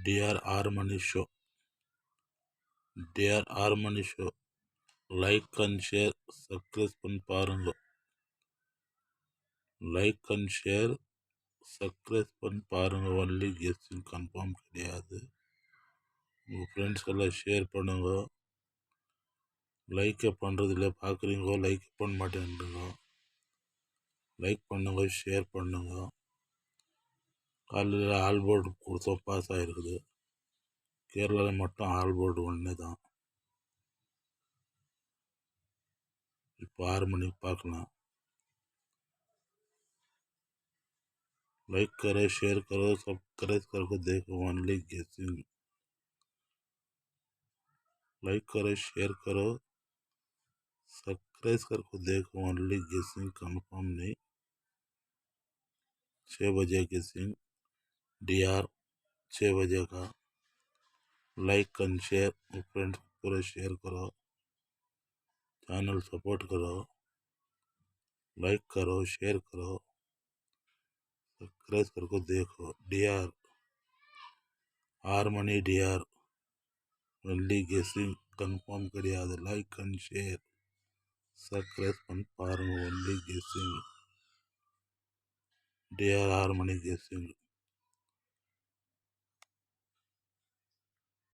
TR Harmony show. DR Harmony show like and share subscribe பண்ணி பாருங்க. Like and share subscribe பண்ணி பாருங்க. Only கெஸ்டிங் confirm கிடையாது. உங்கள் ஃப்ரெண்ட்ஸ் எல்லாம் ஷேர் பண்ணுங்க. லைக்கை பண்ணுறதில்ல, பார்க்குறீங்க லைக் பண்ண மாட்டேன்றீங்க. லைக் பண்ணுங்க, ஷேர் பண்ணுங்க. காலையில் ஆல் போர்டு கொடுத்தோம், பாஸ் ஆகிருக்குது. கேரளாவில் மட்டும் ஆல் போர்டு ஒன்று தான். இப்போ 6 மணிக்கு பார்க்கலாம். लाइक करो, शेयर करो, सब्सक्राइब करके देखो ओनली गेसिंग. लाइक करो, शेयर करो, सब्सक्राइब करके देखो ओनली गेसिंग कंफर्म नहीं. 6 बजे गेसिंग डीआर 6 बजे का. लाइक एंड शेयर फ्रेंड्स पूरे शेयर करो. चैनल सपोर्ट करो. लाइक करो, शेयर करो, सब्सक्राइब करके देखो. DR Harmony DR only guessing confirm கிடையாது. லைக் அண்ட் ஷேர் சப்ஸ்கிரைப் பண்ணி பாருங்க. Only guessing. DR Harmony guessing.